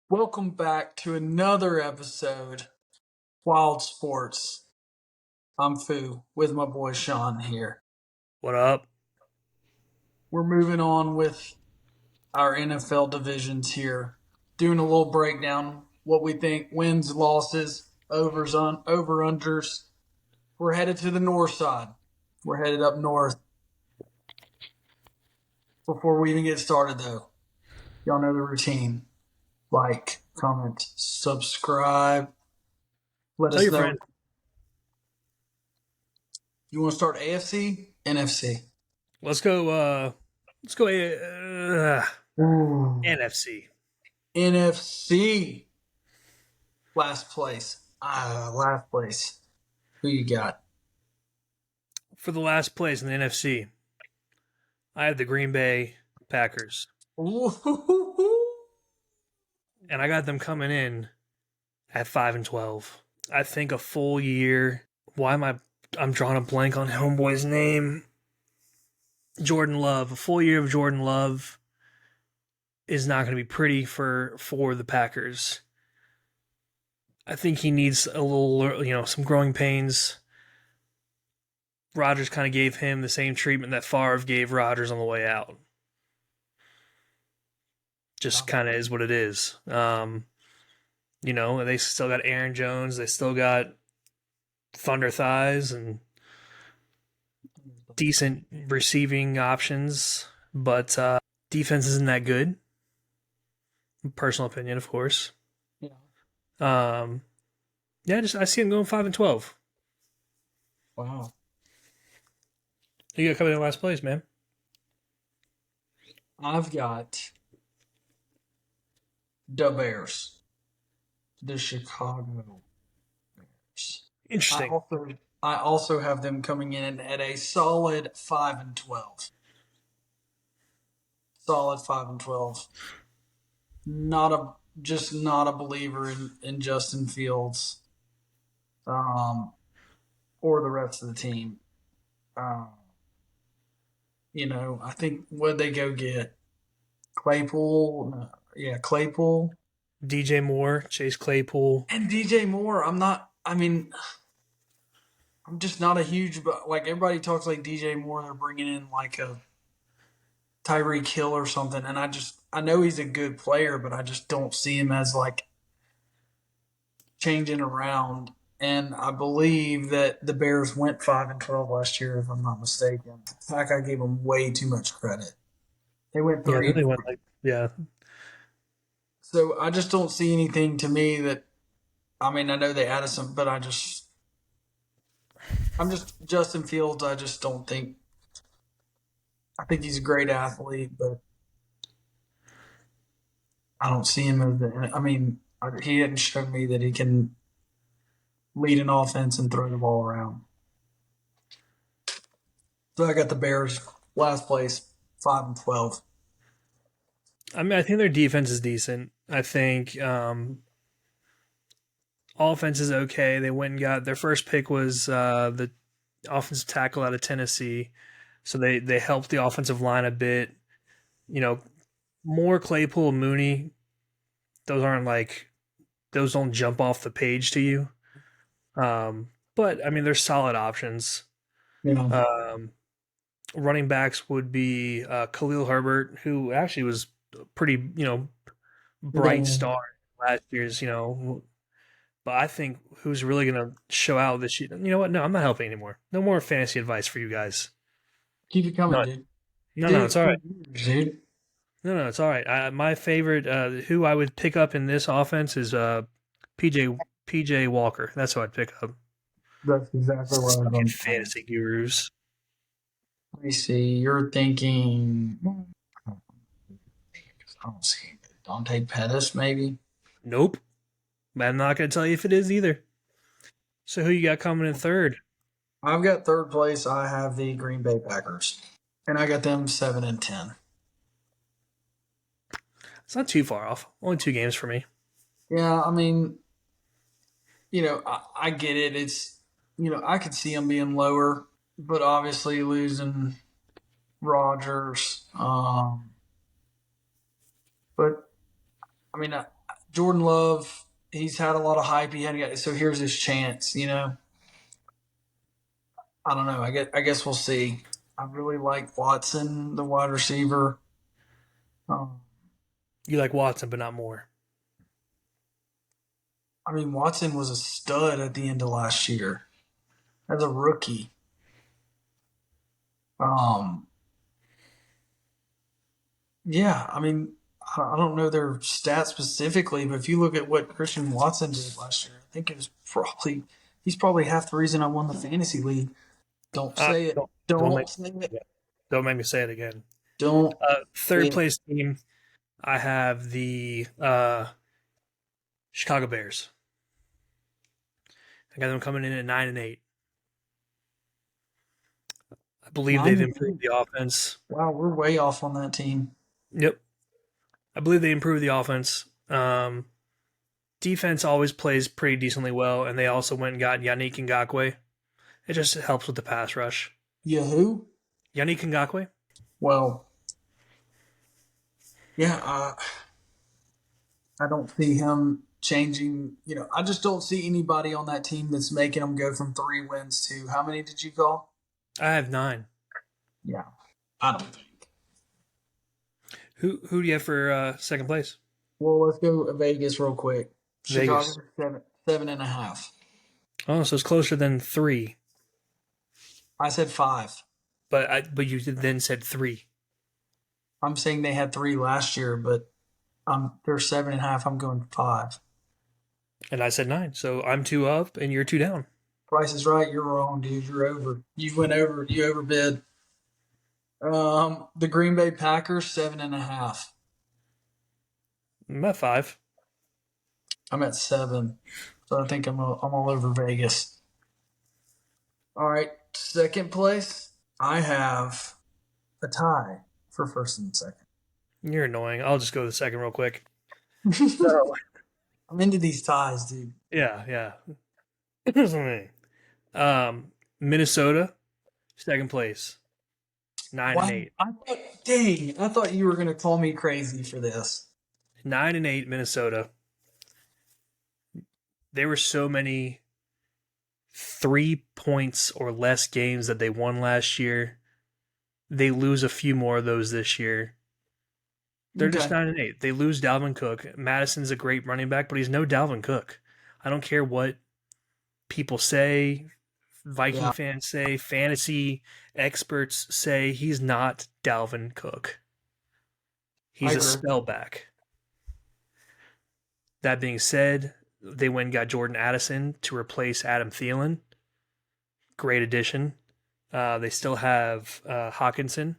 Welcome back to another episode, Wild Sports. I'm Fu with my boy Sean here. What up? We're moving on with our NFL divisions here, doing a little breakdown, what we think wins, losses, over unders. We're headed to the north side. We're headed up north. Before we even get started, though, y'all know the routine. Like, comment, subscribe. Let Tell us your know. friend. You want to start AFC, NFC? Let's go. Let's go. Ooh. NFC NFC, last place. Last place. Who you got? for the last place in the NFC. I have the Green Bay Packers, Ooh. and I got them coming in at 5-12. I think a full year. Why am I? I'm drawing a blank on homeboy's name. Jordan Love. A full year of Jordan Love is not going to be pretty for the Packers. I think he needs a little, some growing pains. Rodgers kind of gave him the same treatment that Favre gave Rodgers on the way out. Just kind of is what it is. They still got Aaron Jones. They still got Thunder Thighs and decent receiving options, but defense isn't that good. Personal opinion, of course. Yeah. I see him going 5-12. Wow. Who you got coming in last place, man? I've got the Bears, the Chicago Bears. I Interesting. also, I also have them coming in at a solid 5-12. Solid 5-12. Not a believer in Justin Fields, or the rest of the team. Um, I think what they go get Claypool, yeah, Claypool DJ Moore, Chase Claypool. and DJ Moore. I'm just not a huge, but like everybody talks like DJ Moore, they're bringing in like a Tyreek Hill or something, and I know he's a good player, but I just don't see him as like changing around. And I believe that the Bears went 5-12 last year, if I'm not mistaken. In fact, I gave them way too much credit. They went Yeah, I three think and they four. went yeah. So I just don't see anything to me that. I mean, I know they added some, but I'm just Justin Fields. I just don't think. I think he's a great athlete, but I don't see him as the. I mean, he hadn't shown me that he can lead an offense and throw the ball around. So I got the Bears last place, 5-12. I mean, I think their defense is decent. I think offense is okay. They went and got their first pick was the offensive tackle out of Tennessee, so they helped the offensive line a bit. You know, more Claypool, Mooney. Those aren't like those don't jump off the page to you. But I mean, they're solid options. Yeah. Um, Running backs would be Khalil Herbert, who actually was a pretty bright Yeah. star last year's. But I think who's really going to show out this year? You know what? No, I'm not helping anymore. No more fantasy advice for you guys. Keep it coming, None. dude. You No, did no, it it's all for right. years, dude. No, it's all right. My favorite, who I would pick up in this offense is PJ PJ Walker. That's who I'd pick up. That's exactly what I was Fucking going to say. fantasy gurus. Let me see. You're thinking. I don't see it. Dante Pettis, maybe. Nope. But I'm not going to tell you if it is either. So who you got coming in third? I've got third place. I have the Green Bay Packers, and I got them 7-10. It's not too far off. Only 2 games for me. Yeah, I mean, I get it. I could see them being lower, but obviously losing Rodgers. But I mean, Jordan Love, he's had a lot of hype. So here's his chance. I don't know. I guess we'll see. I really like Watson, the wide receiver. Um, You like Watson, but not more. I mean, Watson was a stud at the end of last year as a rookie. Um, yeah, I mean, I don't know their stats specifically, but if you look at what Christian Watson did last year, I think it was he's probably half the reason I won the fantasy league. Don't say it. Don't make Don't say it. don't make me say it again. Don't say Third it. place team, I have the Chicago Bears. I got them coming in at 9-8. I believe they've improved 9-8. the offense. Wow, we're way off on that team. Yep, I believe they improved the offense. Defense always plays pretty decently well, and they also went and got Yannick Ngakoue. It just helps with the pass rush. Yahoo. Yannick Ngakoue? Well, yeah. I don't see him changing. I just don't see anybody on that team that's making them go from 3 wins to how many did you call? I have 9. Yeah, I don't think. Who do you have for second place? Well, let's go Vegas real quick. Chicago Vegas. 7.5. Oh, so it's closer than 3. I said 5. But you then said 3. I'm saying they had 3 last year, but they're 7.5. I'm going 5. And I said 9. So I'm 2 up and you're 2 down. Price is right. You're wrong, dude. You're over. You went over. You overbid. The Green Bay Packers 7.5. I'm at 5. I'm at 7, so I think I'm all over Vegas. All right, second place. I have a tie for first and second. You're annoying. I'll just go to the second real quick. So, I'm into these ties, dude. Yeah. Minnesota, second place, 9-8. I thought you were gonna call me crazy for this. 9-8, Minnesota. There were so many 3 points or less games that they won last year. They lose a few more of those this year. They're just 9-8. They lose Dalvin Cook. Madison's a great running back, but he's no Dalvin Cook. I don't care what people say, Viking fans say, fantasy experts say, he's not Dalvin Cook. He's a spellback. That being said, they went and got Jordan Addison to replace Adam Thielen. Great addition. They still have Hawkinson,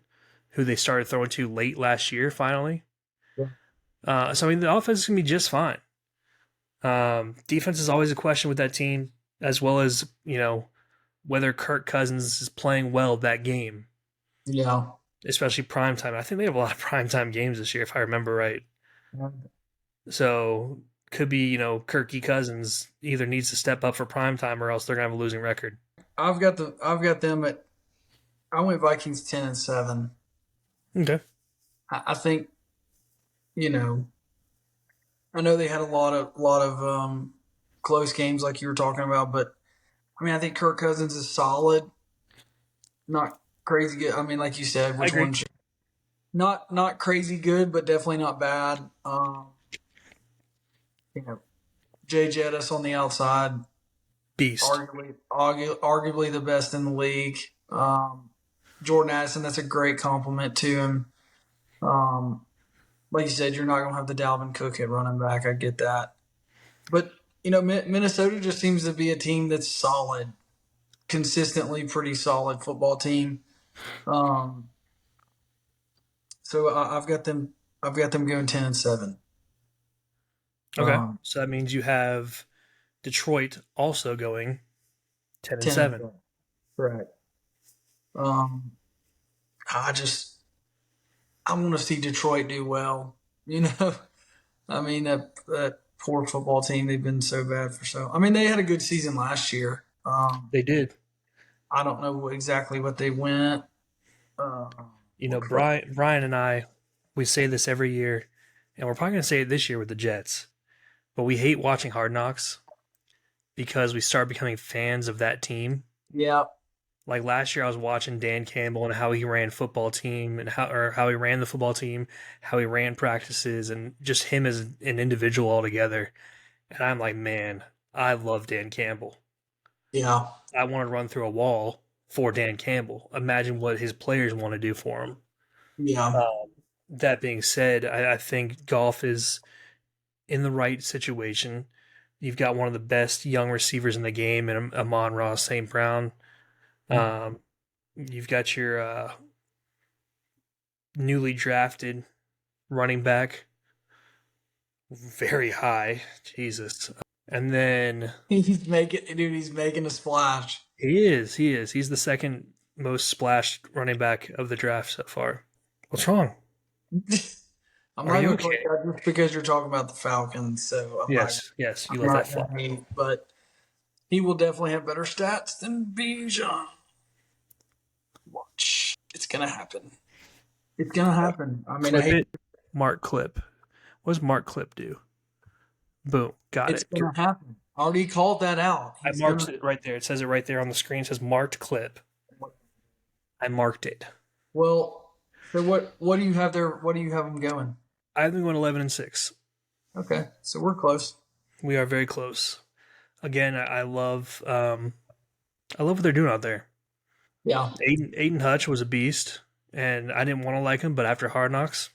who they started throwing to late last year, finally. Yeah. So, I mean, the offense is going to be just fine. Defense is always a question with that team, as well as, whether Kirk Cousins is playing well that game. Yeah. Especially primetime. I think they have a lot of primetime games this year, if I remember right. Yeah. So, could be, Kirky Cousins either needs to step up for primetime or else they're going to have a losing record. I've got them at. I went Vikings 10-7. Okay. I think, I know they had a lot of close games like you were talking about, but I mean, I think Kirk Cousins is solid, not crazy good. I mean, like you said, which one? Not crazy good, but definitely not bad. Jay Jettis on the outside, beast, arguably the best in the league. Jordan Addison, that's a great compliment to him. Like you said, you're not going to have the Dalvin Cook at running back. I get that. But, Minnesota just seems to be a team that's solid, consistently pretty solid football team. So I've got them going 10-7. Okay. So that means you have Detroit also going 10-7. Correct. I want to see Detroit do well. I mean, that poor football team, they've been so bad I mean, they had a good season last year. They did. I don't know exactly what they went. Brian and I, we say this every year, and we're probably going to say it this year with the Jets. but we hate watching Hard Knocks because we start becoming fans of that team. Yeah, Like last year, I was watching Dan Campbell and how he ran football team and how he ran the football team, how he ran practices, and just him as an individual altogether. And I'm like, man, I love Dan Campbell. yeah, I want to run through a wall for Dan Campbell. Imagine what his players want to do for him. yeah, That being said, I think golf is in the right situation. You've got one of the best young receivers in the game, and Amon-Ra St. Brown. Um, you've got your newly drafted running back, very high, Jesus. And then he's making a splash. he's the second most splashed running back of the draft so far. What's wrong? I'm Are not you going to like okay? that just because you're talking about the Falcons. So Yes, yes, you I'm let that not fly. going to hate, but he will definitely have better stats than Bijan. Watch, it's going to happen. It's going to happen. I mean, I Clip hate. it, Mark Clip. What does Mark Clip do? Boom, got It's it. going to happen. I already called that out. I He's going marked to. it right there. It says it right there on the screen. It says marked clip. I marked it. Well, so what do you have there? What do you have him going? I've been going 11-6. Okay, so we're close. We are very close. Again, I love what they're doing out there. Yeah. Aiden Hutch was a beast, and I didn't want to like him, but after Hard Knocks,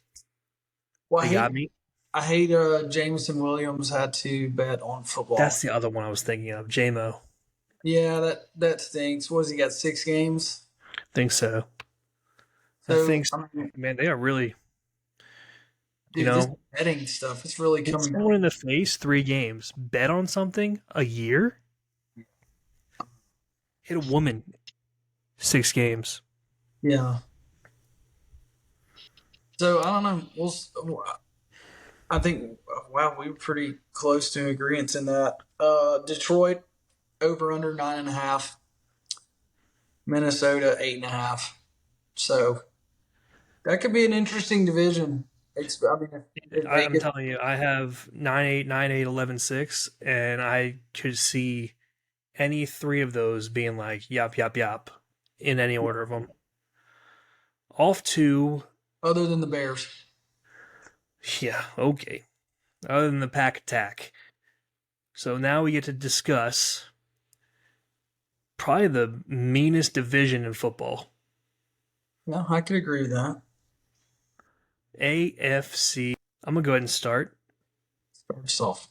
Well, they got me. I hate Jameson Williams had to bet on That's football. the other one I was thinking of. JMO. Yeah, that stinks. Was he got 6 games? Think so. I So think so. I mean, Man, they are really, you dude, this know, betting stuff is really hit coming someone down. in the face 3 games, bet on something a year, hit a woman 6 games. Yeah. So I don't know. I think wow, we were pretty close to agreement in that. Detroit over under 9.5. Minnesota 8.5. So that could be an interesting division. I mean, if I'm Vegas telling you, I have 9-8, 9-8, 11-6, and I could see any three of those being like yap yap yap in any order of them. Off to other than the Bears. yeah, okay. Other than the pack attack. So now we get to discuss probably the meanest division in football. Yeah, I could agree with that. AFC. I'm gonna go ahead and start. Start us off.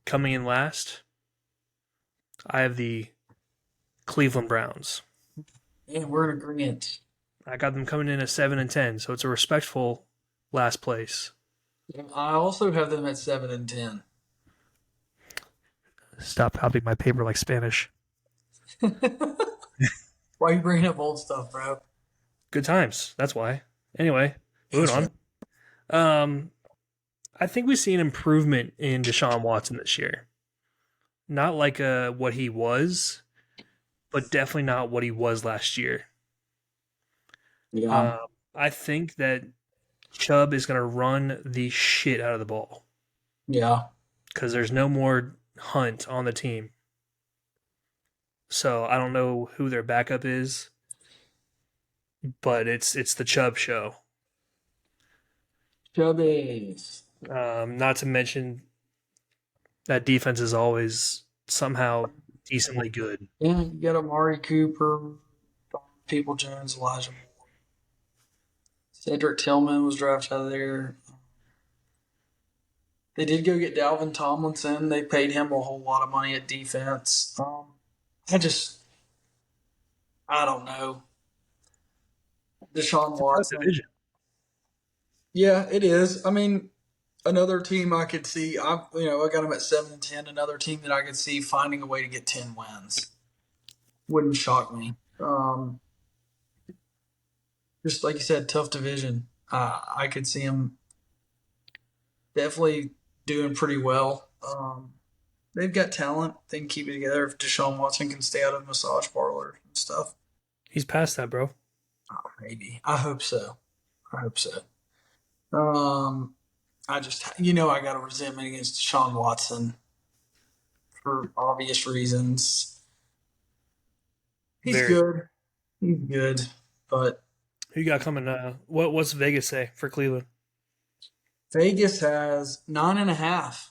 Coming in last, I have the Cleveland Browns. Yeah, we're in agreement. I got them coming in at 7-10, so it's a respectful last place. I also have them at 7 and 10. Stop copying my paper like Spanish. Why are you bringing up old stuff, bro? Good times. That's why. Anyway, moving on. I think we see an improvement in Deshaun Watson this year. Not like what he was, but definitely not what he was last year. Yeah, Uh, I think that Chubb is going to run the shit out of the ball yeah. because there's no more Hunt on the team. So I don't know who their backup is, but it's the Chubb show. Chubbies. Not to mention that defense is always somehow decently good. Yeah, you got Amari Cooper, People Jones, Elijah Moore. Cedric Tillman was drafted out of there. They did go get Dalvin Tomlinson. They paid him a whole lot of money at defense. I just, I don't know. Deshaun It's a tough Watson. division. Yeah, it is. I mean, another team I could see. I got them at 7 and 10. Another team that I could see finding a way to get 10 wins wouldn't shock me. Just like you said, tough division. I could see them definitely doing pretty well. They've got talent. They can keep it together if Deshaun Watson can stay out of massage parlors and stuff. He's past that, bro. Oh, maybe. I hope so. I hope so. Um, I just, I got a resentment against Deshaun Watson for obvious reasons. He's Very. good. He's good. But Who you got coming? What's Vegas say for Cleveland? Vegas has 9.5.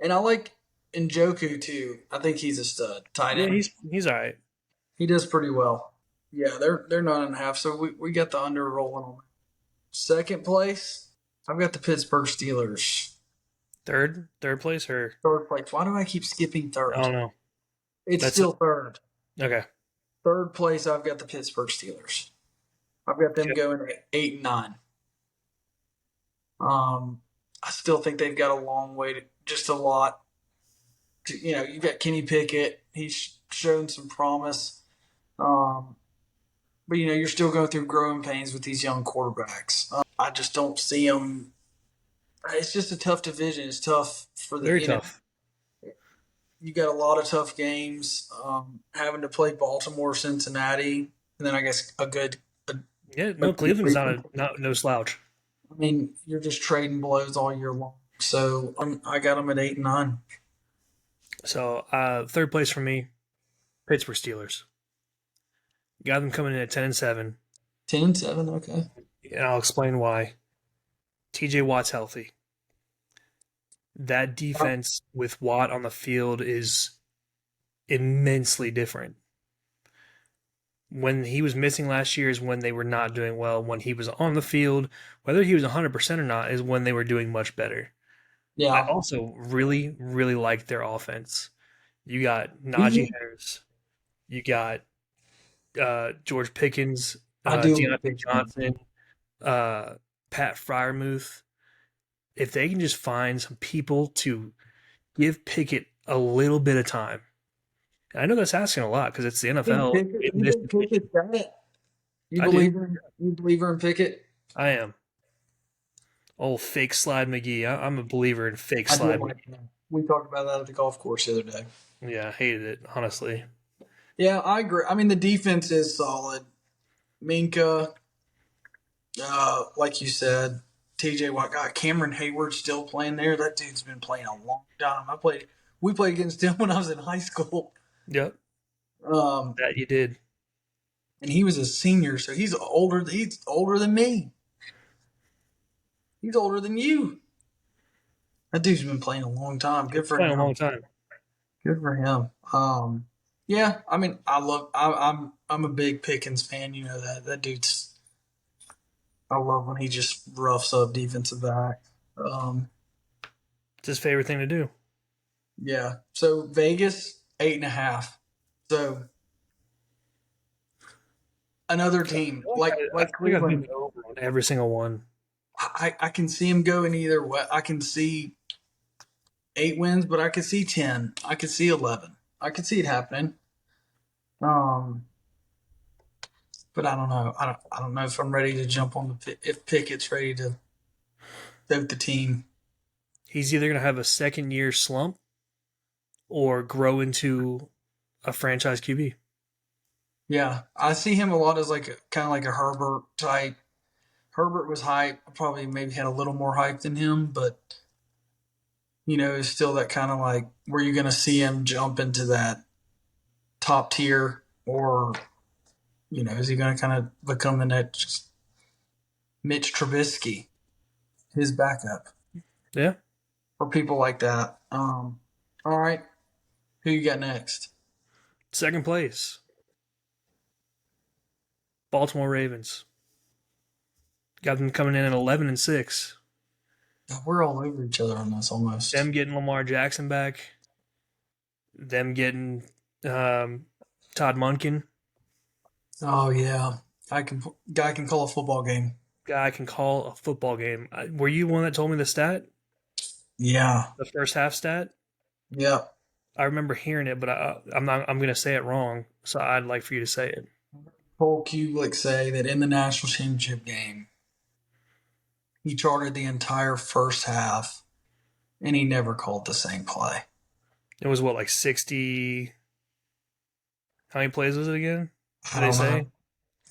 And I like Njoku too. I think he's a stud. Tight Yeah, end. he's all right. He does pretty well. Yeah, they're 9.5. So we got the under rolling on. Second place, I've got the Pittsburgh Steelers. Third place, or Third place. Why do I keep skipping I third? don't know. It's That's still third. okay. Third place, I've got the Pittsburgh Steelers. I've got them Okay. going at 8-9. I still think they've got a long way to, just a lot. You got Kenny Pickett. He's shown some promise. Um, but you're still going through growing pains with these young quarterbacks. I just don't see them. It's just a tough division. It's tough for the Very NFL. tough. You got a lot of tough games. Having to play Baltimore, Cincinnati, and then I guess Yeah, a no, Cleveland's not no slouch. I mean, you're just trading blows all year long. So I got them at 8-9. So third place for me, Pittsburgh Steelers. Got them coming in at 10-7, 10-7, okay. and I'll explain why. T.J. Watt's healthy. That defense with Watt on the field is immensely different. When he was missing last year is when they were not doing well. When he was on the field, whether he was 100% or not, is when they were doing much better. I Yeah, also really, really like their offense. You got Najee he, Harris. You got George Pickens, I do like Deontay Pickens. Johnson, Pat Fryermuth. If they can just find some people to give Pickett a little bit of time. I know that's asking a lot because it's the NFL in You this think division. Pickett's got it? I do. You believe in Pickett? I am. Old fake slide McGee. I'm a believer in fake I do slide like McGee. him. We talked about that at the golf course the other day. Yeah, I hated it, honestly. Yeah, I agree. I mean, the defense is solid. Minka, like you said, TJ Watt, God, Cameron Hayward still playing there. That dude's been playing a long time. We played against him when I was in high school. Yep, Um, that you did. and he was a senior, so he's older. He's older than me. He's older than you. That dude's been playing a long time. Good for Playing a him. long time. Good for him. Yeah. I mean, I'm a big Pickens fan. You know that dude's. I love when he just roughs up defensive back. Um, It's his favorite thing to do. yeah. So Vegas 8.5. So another team I like feel like I've been Cleveland. over on every single one. I can see him going either way. I can see 8 wins, but I could see 10. I could see 11. I could see it happening. Um, but I don't know. I don't know if I'm ready to jump on if Pickett's ready to vote the team. He's either going to have a second year slump or grow into a franchise QB. Yeah, I see him a lot as kind of like a Herbert type. Herbert was hype, probably maybe had a little more hype than him, but it's still that kind of like where you're going to see him jump into that top tier, or is he going to kind of become the next Mitch Trubisky, his backup, Yeah. or people like that. All right, who you got next? Second place, Baltimore Ravens. Got them coming in at 11-6. We're all over each other on this almost. Them getting Lamar Jackson back. Them getting Todd Monken. Oh yeah, guy can call a football game. Guy can call a football game. Were you one that told me the stat? Yeah, The first half stat? yeah. I remember hearing it, but I'm not. I'm going to say it wrong, so I'd like for you to say it. Paul Kulik say that in the national championship game, he charted the entire first half, and he never called the same play. It was what, like 60? How many plays was it again? I Did they don't say? know.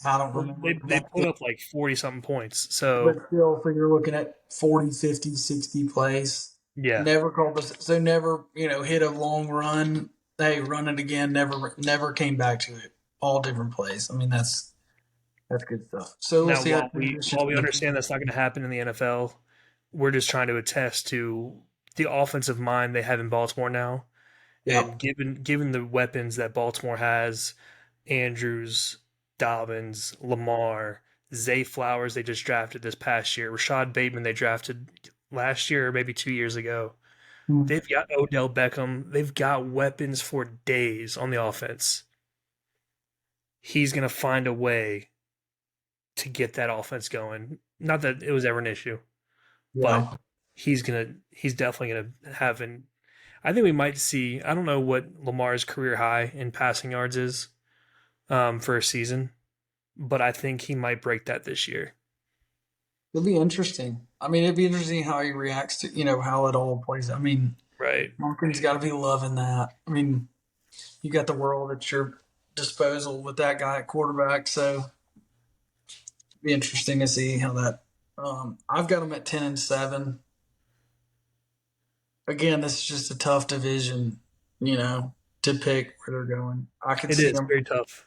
I don't remember They put exactly. up like 40 something points. So But still, so you're looking at 40, 50, 60 plays. yeah. Never called us, so never, hit a long run. Hey, run it again. Never came back to it. All different plays. I mean, that's good stuff. So we'll Now see how while transitions we in the understand team. that's not going to happen in the NFL, we're just trying to attest to the offensive mind they have in Baltimore now. And Yep. given the weapons that Baltimore has, Andrews, Dobbins, Lamar, Zay Flowers they just drafted this past year, Rashad Bateman they drafted last year or maybe 2 years ago. Hmm. They've got Odell Beckham. They've got weapons for days on the offense. He's going to find a way to get that offense going. Not that it was ever an issue, but Yeah. he's definitely gonna have an. I think we might see. I don't know what Lamar's career high in passing yards is for a season, but I think he might break that this year. It'll be interesting. I mean, it'd be interesting how he reacts to, how it all plays. I mean, Right. Monken's got to be loving that. I mean, you got the world at your disposal with that guy at quarterback. So it'd be interesting to see how that. I've got them at 10-7. Again, this is just a tough division, to pick where they're going. I could It see is them. very tough.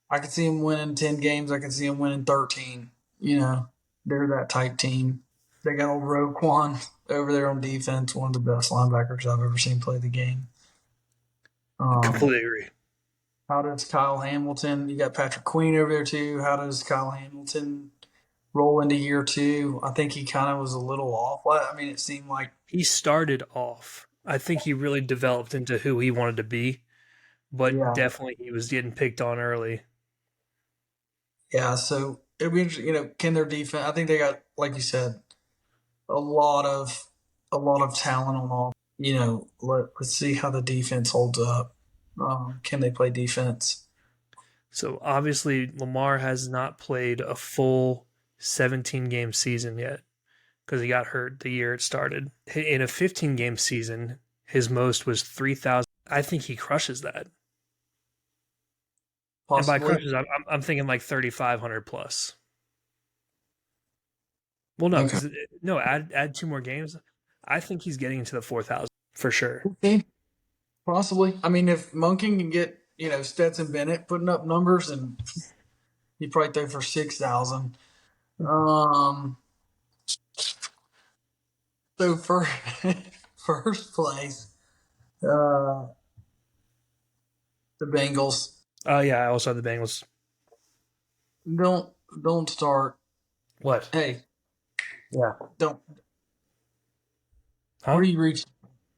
I could see them winning 10 games. I could see them winning 13. They're that type team. They got old Roquan over there on defense, one of the best linebackers I've ever seen play the game. Um, Completely agree. how does Kyle Hamilton? You got Patrick Queen over there too. How does Kyle Hamilton roll into year two? I think he kind of was a little off. I mean, it seemed like He started off. I think he really developed into who he wanted to be, but yeah, definitely he was getting picked on early. yeah. So it'll be interesting. Can their defense? I think they got, like you said, a lot of talent on all. Let's see how the defense holds up. Can they play defense? So obviously Lamar has not played a full 17 game season yet because he got hurt the year it started. In a 15 game season, his most was 3,000. I think he crushes that. And by Possibly. crushes, I'm thinking like 3,500 plus. Well, no, Okay. because no, add two more games. I think he's getting into the 4,000 for sure. Okay. Possibly. I mean, if Monken can get Stetson Bennett putting up numbers, and he probably throw for 6,000. Um. So for first place, uh, the Bengals Yeah, I also have the Bengals. don't don't start. What? Hey, Yeah. don't. What Huh? are you reaching?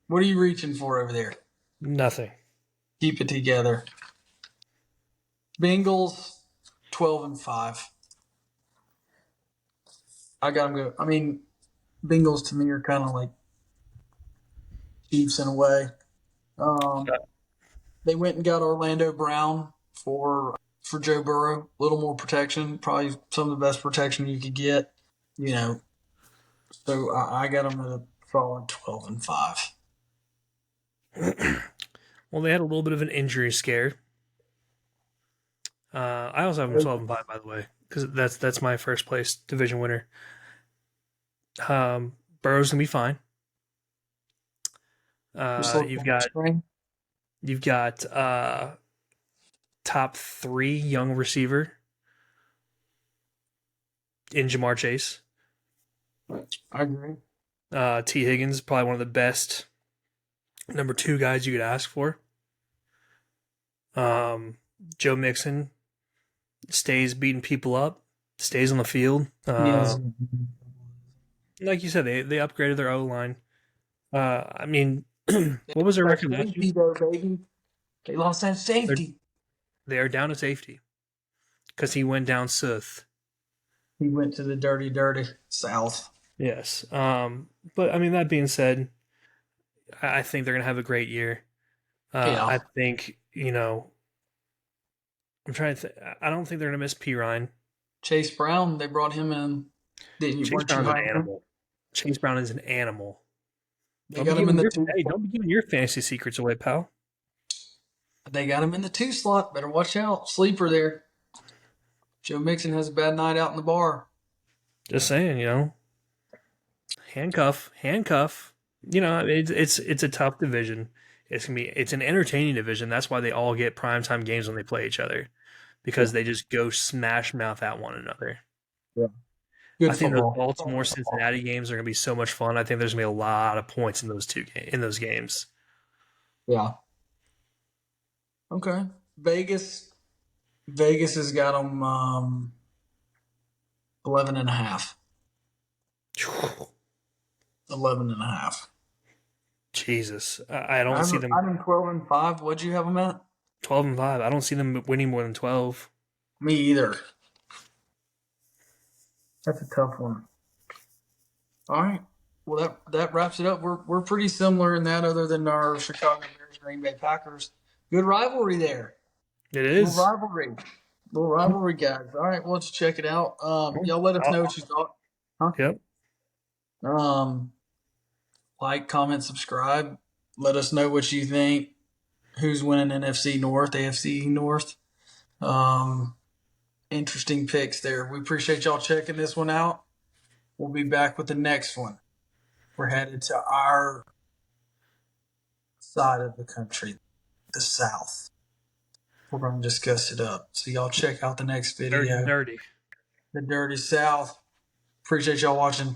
What are you reaching for over there? Nothing. Keep it together. Bengals 12-5. I got them go. I mean, Bengals to me are kind of like Chiefs in a way. Um, they went and got Orlando Brown for Joe Burrow. A little more protection, probably some of the best protection you could get. You know, so I got them at a solid 12-5. Well, they had a little bit of an injury scare. I also have them 12-5, by the way, because that's my first place division winner. Burrow's gonna be fine. Just Uh, look you've on the got screen. you've got top three young receiver in Jamar Chase. I agree. T. Higgins, probably one of the best number two guys you could ask for. Um, Joe Mixon stays beating people up, stays on the field. Yes. Like you said, they upgraded their O line. I mean, They what was their lost record that last year? safety though, baby. They lost that They're safety. they are down to safety because he went down south. He went to the dirty, dirty South. Yes. But I mean, that being said, I think they're gonna have a great year. Yeah. I think I'm trying to. I don't think they're gonna miss P Ryan. Chase Brown, they brought him in. Didn't you? Chase Weren't you Brown's an high on him? animal. Chase Brown is an animal. They got him in the two. Don't be giving your fantasy secrets away, pal. They got him in the two slot. Better watch out. Sleeper there. Joe Mixon has a bad night out in the bar. Just saying, handcuff. It's a tough division. It's an entertaining division. That's why they all get primetime games when they play each other Yeah. because they just go smash mouth at one another. Yeah. I Good think those football. Baltimore Cincinnati games are going to be so much fun. I think there's going to be a lot of points in those games. Yeah. Okay. Vegas. Vegas has got them 11 and a half. 11 and a half. Jesus, I I don't see them have them 12 and 5. What'd you have them at? 12-5. I don't see them winning more than 12. Me either. That's a tough one. All right. Well, that wraps it up. We're pretty similar in that, other than our Chicago Bears, Green Bay Packers. Good rivalry there. It Little is. rivalry. Little rivalry, guys. All right. Well, let's check it out. Y'all let us know what you thought. Huh? Yep. Um, like, comment, subscribe. Let us know what you think. Who's winning NFC North, AFC North? Um, Interesting picks there. We appreciate y'all checking this one out. We'll be back with the next one. We're headed to our side of the country, the South. We're going to discuss it up. So y'all check out the next Dirty and video. dirty. The Dirty South. Appreciate y'all watching.